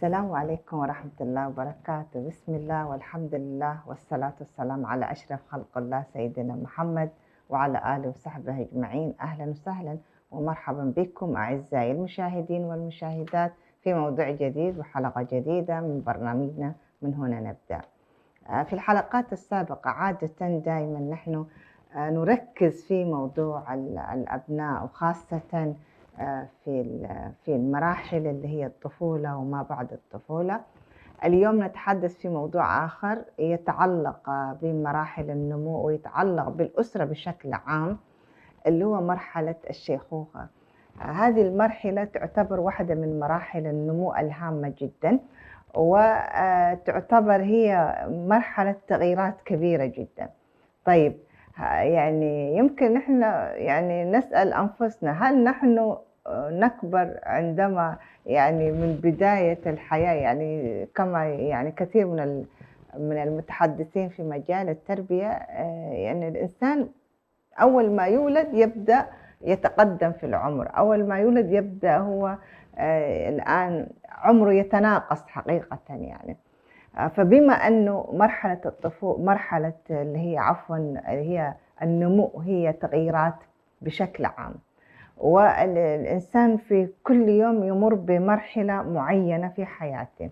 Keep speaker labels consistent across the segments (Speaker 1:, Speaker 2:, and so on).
Speaker 1: السلام عليكم ورحمة الله وبركاته. بسم الله والحمد لله والصلاة والسلام على أشرف خلق الله سيدنا محمد وعلى آله وصحبه أجمعين. أهلا وسهلا ومرحبا بكم أعزائي المشاهدين والمشاهدات في موضوع جديد وحلقة جديدة من برنامجنا من هنا نبدأ. في الحلقات السابقة عادة دائما نحن نركز في موضوع الأبناء، وخاصة في المراحل اللي هي الطفولة وما بعد الطفولة. اليوم نتحدث في موضوع آخر يتعلق بمراحل النمو ويتعلق بالأسرة بشكل عام، اللي هو مرحلة الشيخوخة. هذه المرحلة تعتبر واحدة من مراحل النمو الهامة جدا، وتعتبر هي مرحلة تغييرات كبيرة جدا. طيب، يعني يمكن نحن نسأل أنفسنا، هل نحن نكبر عندما من بداية الحياة، كما كثير من المتحدثين في مجال التربية، الإنسان أول ما يولد يبدأ يتقدم في العمر، أول ما يولد يبدأ هو الآن عمره يتناقص حقيقة. فبما أنه مرحلة اللي هي النمو هي تغييرات بشكل عام، والإنسان في كل يوم يمر بمرحلة معينة في حياته.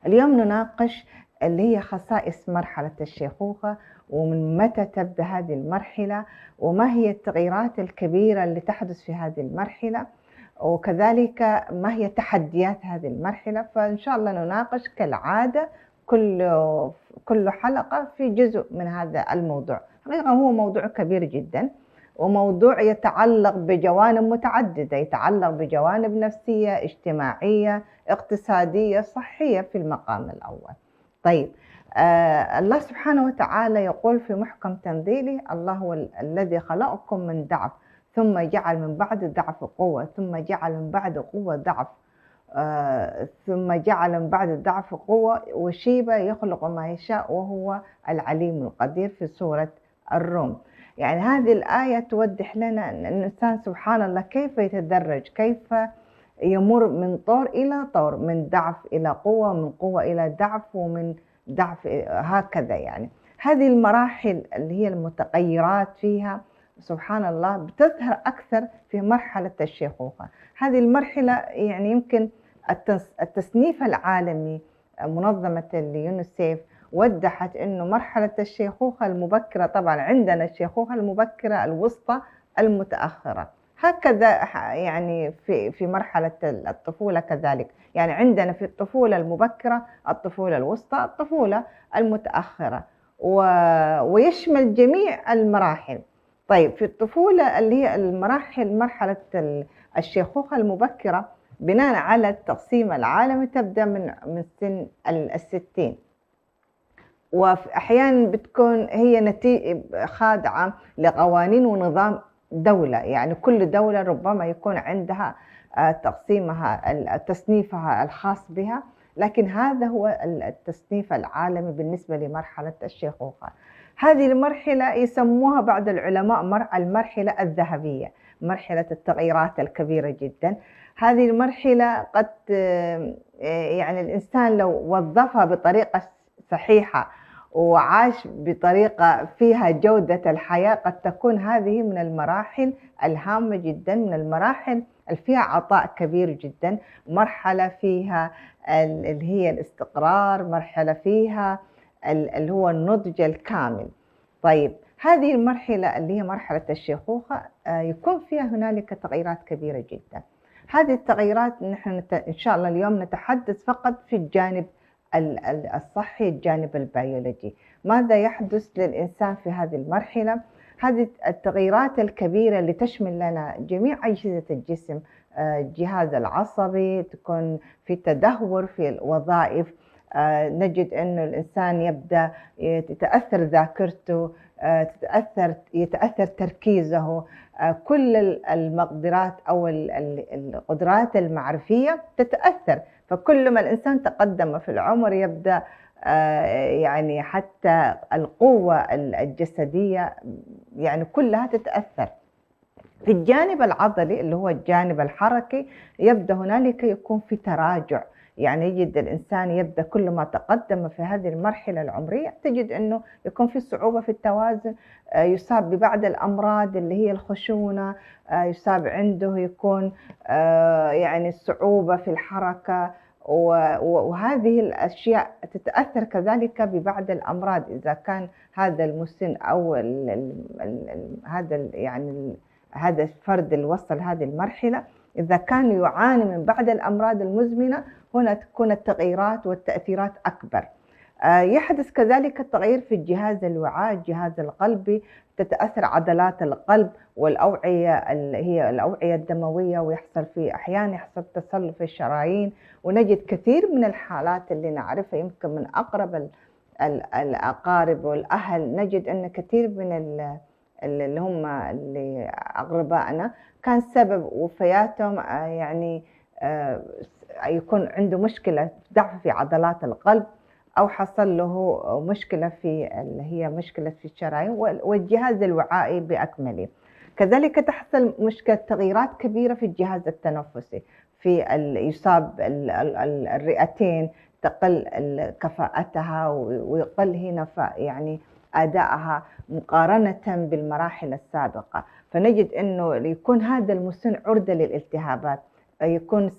Speaker 1: اليوم نناقش اللي هي خصائص مرحلة الشيخوخة، ومن متى تبدأ هذه المرحلة، وما هي التغييرات الكبيرة اللي تحدث في هذه المرحلة، وكذلك ما هي تحديات هذه المرحلة. فإن شاء الله نناقش كالعادة كل حلقة في جزء من هذا الموضوع. حقيقة هو موضوع كبير جدا، وموضوع يتعلق بجوانب متعددة، يتعلق بجوانب نفسية، اجتماعية، اقتصادية، صحية في المقام الأول. طيب، الله سبحانه وتعالى يقول في محكم تنزيله: الله هو الذي خلقكم من ضعف ثم جعل من بعد ضعف قوة، ثم جعل من بعد قوة ضعف، ثم جعل من بعد ضعف قوة وشيبة، يخلق ما يشاء وهو العليم القدير، في سورة الروم. هذه الآية توضح لنا أن الإنسان سبحان الله كيف يتدرج، كيف يمر من طور إلى طور، من ضعف إلى قوة، من قوة إلى ضعف، ومن ضعف هكذا. هذه المراحل اللي هي المتغيرات فيها سبحان الله بتظهر أكثر في مرحلة الشيخوخة. هذه المرحلة يمكن التصنيف العالمي، منظمة اليونيسيف وضحت أنه مرحلة الشيخوخة المبكرة، طبعا عندنا الشيخوخة المبكرة، الوسطى، المتأخرة، هكذا في مرحلة الطفولة كذلك. عندنا في الطفولة المبكرة، الطفولة الوسطى، الطفولة المتأخرة، ويشمل جميع المراحل. طيب، في الطفولة اللي هي مرحلة الشيخوخة المبكرة، بناء على التقسيم العالمي تبدأ من سن 60، وأحيانا بتكون هي نتيجة خاضعة لقوانين ونظام دولة. كل دولة ربما يكون عندها تصنيفها الخاص بها، لكن هذا هو التصنيف العالمي بالنسبة لمرحلة الشيخوخة. هذه المرحلة يسموها بعض العلماء المرحلة الذهبية، مرحلة التغييرات الكبيرة جدا. هذه المرحلة قد الإنسان لو وظفها بطريقة صحيحة وعاش بطريقة فيها جودة الحياة، قد تكون هذه من المراحل الهامة جدا، من المراحل اللي فيها عطاء كبير جدا، مرحلة فيها اللي هي الاستقرار، مرحلة فيها اللي هو النضج الكامل. طيب، هذه المرحلة اللي هي مرحلة الشيخوخة يكون فيها هنالك تغييرات كبيرة جدا. هذه التغييرات نحن إن شاء الله اليوم نتحدث فقط في الجانب الصحي، الجانب البيولوجي، ماذا يحدث للإنسان في هذه المرحلة. هذه التغييرات الكبيرة اللي تشمل لنا جميع أجهزة الجسم، الجهاز العصبي، تكون في تدهور في الوظائف، نجد أن الإنسان يبدأ تتأثر ذاكرته، يتأثر تركيزه، كل المقدرات أو القدرات المعرفية تتأثر. فكل ما الإنسان تقدم في العمر يبدأ حتى القوة الجسدية كلها تتأثر. في الجانب العضلي اللي هو الجانب الحركي يبدأ هنالك يكون في تراجع، يعني يجد الإنسان يبدأ كل ما تقدم في هذه المرحلة العمرية تجد أنه يكون في صعوبة في التوازن، يصاب ببعض الأمراض اللي هي الخشونة، يصاب عنده يكون يعني صعوبة في الحركة، وهذه الأشياء تتأثر كذلك ببعض الأمراض إذا كان هذا المسن أو هذا الفرد اللي وصل هذه المرحلة إذا كان يعاني من بعض الأمراض المزمنة، هنا تكون التغييرات والتأثيرات أكبر. يحدث كذلك التغيير في الجهاز الوعاء، الجهاز القلبي، تتأثر عضلات القلب والأوعية اللي هي الأوعية الدموية، ويحصل في أحيانا يحصل تصلب في الشرايين. ونجد كثير من الحالات اللي نعرفها يمكن من أقرب الأقارب والأهل، نجد أن كثير من اللي هم اللي أقربائنا كان سبب وفياتهم يعني يكون عنده مشكلة ضعف في عضلات القلب، أو حصل له مشكلة في اللي هي مشكلة في الشرايين والجهاز الوعائي بأكمله. كذلك تحصل مشكلة تغييرات كبيرة في الجهاز التنفسي، في يصاب الرئتين تقل كفاءتها ويقل هنا يعني أدائها مقارنة بالمراحل السابقة. فنجد أنه يكون هذا المسن عرضة للالتهابات، يكون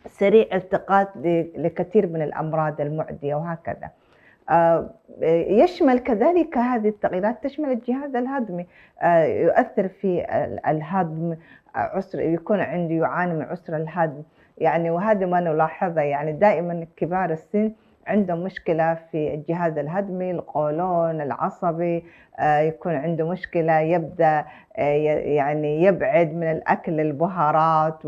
Speaker 1: سريع التقاط لكثير من الأمراض المعدية وهكذا. يشمل كذلك هذه التغييرات تشمل الجهاز الهضمي، يؤثر في الهضم، يكون عنده يعاني من عسر الهضم يعني، وهذا ما نلاحظه يعني دائما كبار السن عندهم مشكلة في الجهاز الهضمي، القولون العصبي، يكون عنده مشكلة، يبدأ يعني يبعد من الأكل البهارات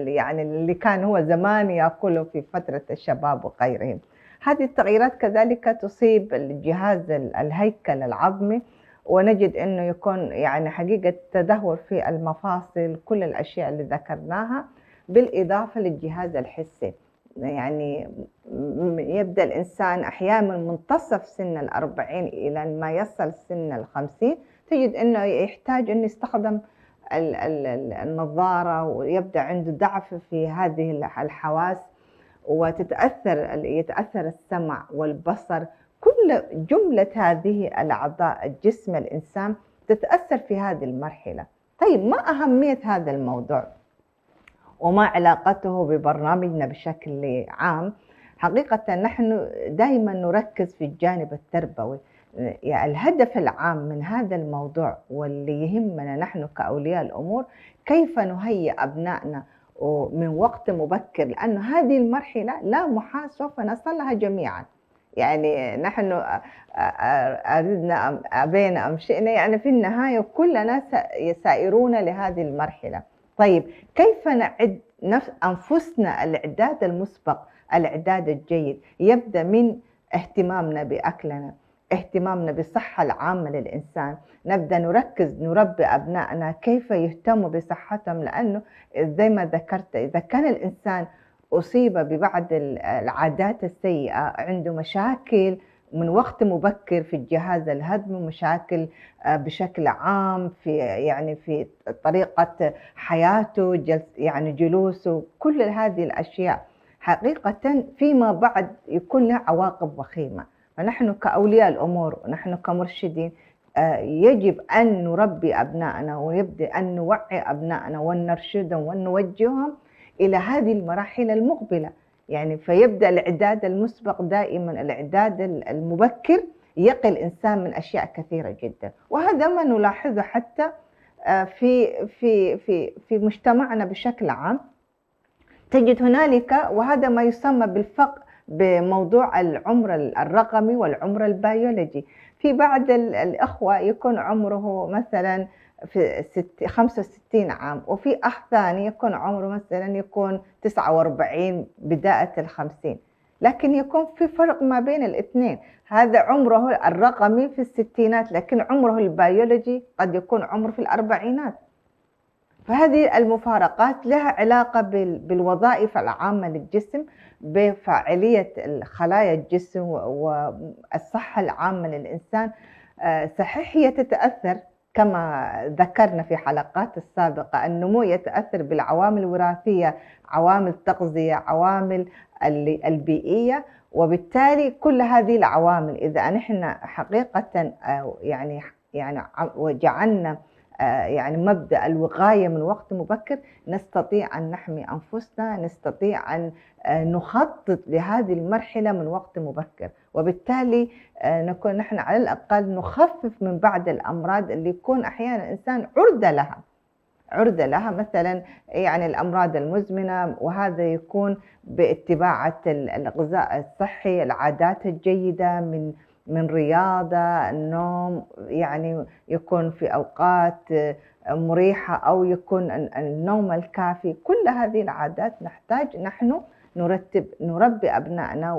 Speaker 1: يعني اللي كان هو زمان يأكله في فترة الشباب وغيرهم. هذه التغييرات كذلك تصيب الجهاز الهيكل العظمي، ونجد أنه يكون يعني حقيقة تدهور في المفاصل، كل الأشياء اللي ذكرناها، بالإضافة للجهاز الحسي. يعني يبدأ الإنسان أحيانا من منتصف سن 40 إلى ما يصل سن 50 تجد أنه يحتاج أن يستخدم النظارة، ويبدأ عنده ضعف في هذه الحواس، يتأثر السمع والبصر، كل جملة هذه الأعضاء الجسم الإنسان تتأثر في هذه المرحلة. طيب ما أهمية هذا الموضوع وما علاقته ببرنامجنا بشكل عام؟ حقيقة نحن دائما نركز في الجانب التربوي، يعني الهدف العام من هذا الموضوع واللي يهمنا نحن كأولياء الأمور كيف نهيئ أبنائنا ومن وقت مبكر، لأن هذه المرحلة لا محال سوف نصلها جميعا. يعني نحن أردنا أبينا أم شئنا، يعني في النهاية كلنا سائرون لهذه المرحلة. طيب كيف نعد أنفسنا الإعداد المسبق، الإعداد الجيد؟ يبدأ من اهتمامنا بأكلنا، اهتمامنا بالصحة العامة للإنسان، نبدأ نربي أبنائنا كيف يهتموا بصحتهم، لأنه زي ما ذكرت إذا كان الإنسان أصيب ببعض العادات السيئة، عنده مشاكل من وقت مبكر في الجهاز الهضمي، مشاكل بشكل عام في طريقة حياته، يعني جلوسه، كل هذه الأشياء حقيقة فيما بعد يكون لها عواقب وخيمة. فنحن كأولياء الأمور ونحن كمرشدين يجب أن نربي أبنائنا، ويبدأ أن نوعي أبنائنا ونرشدهم ونوجههم إلى هذه المراحل المقبلة. يعني فيبدأ الإعداد المسبق دائما، الإعداد المبكر يقي الإنسان من أشياء كثيرة جدا، وهذا ما نلاحظه حتى في مجتمعنا بشكل عام. تجد هنالك، وهذا ما يسمى بالفقر بموضوع العمر الرقمي والعمر البيولوجي. في بعض الأخوة يكون عمره مثلا في 65 عام، وفي أخ ثاني يكون عمره مثلا 49 بداية 50، لكن يكون في فرق ما بين الاثنين. هذا عمره الرقمي في الستينات، لكن عمره البيولوجي قد يكون عمره في الأربعينات. فهذه المفارقات لها علاقة بالوظائف العامة للجسم، بفاعلية خلايا الجسم والصحة العامة للإنسان. صحيح هي تتأثر كما ذكرنا في حلقات السابقة، النمو يتأثر بالعوامل الوراثية، عوامل التغذية، عوامل البيئية، وبالتالي كل هذه العوامل إذا نحن حقيقة وجعلنا يعني مبدأ الوقاية من وقت مبكر، نستطيع أن نحمي أنفسنا، نستطيع أن نخطط لهذه المرحلة من وقت مبكر، وبالتالي نكون نحن على الأقل نخفف من بعض الأمراض اللي يكون أحيانا الإنسان عرضة لها مثلا يعني الأمراض المزمنة، وهذا يكون باتباع الغذاء الصحي، العادات الجيدة من رياضة، النوم، يعني يكون في أوقات مريحة أو يكون النوم الكافي. كل هذه العادات نحتاج نحن نربي أبنائنا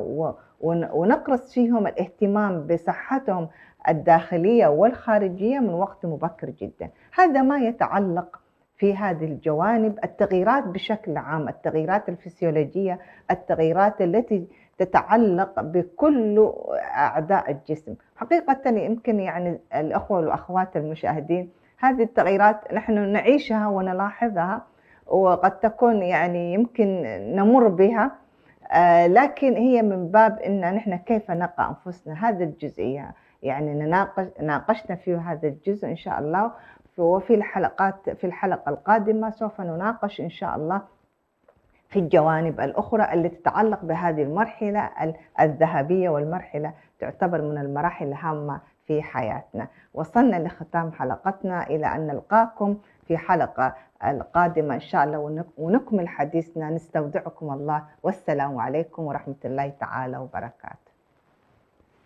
Speaker 1: ونقرص فيهم الاهتمام بصحتهم الداخلية والخارجية من وقت مبكر جدا. هذا ما يتعلق في هذه الجوانب، التغييرات بشكل عام، التغييرات الفسيولوجية، التغييرات التي تتعلق بكل أعضاء الجسم. حقيقة يمكن يعني الأخوة والأخوات المشاهدين هذه التغييرات نحن نعيشها ونلاحظها، وقد تكون يعني يمكن نمر بها، لكن هي من باب إن نحن كيف نقى أنفسنا. هذه الجزئية يعني ناقشنا في هذا الجزء إن شاء الله، وفي الحلقة القادمة سوف نناقش إن شاء الله في الجوانب الأخرى التي تتعلق بهذه المرحلة الذهبية، والمرحلة تعتبر من المراحل الهامة في حياتنا. وصلنا لختام حلقتنا، إلى أن نلقاكم في حلقة القادمة إن شاء الله ونكمل حديثنا. نستودعكم الله، والسلام عليكم ورحمة الله تعالى وبركاته.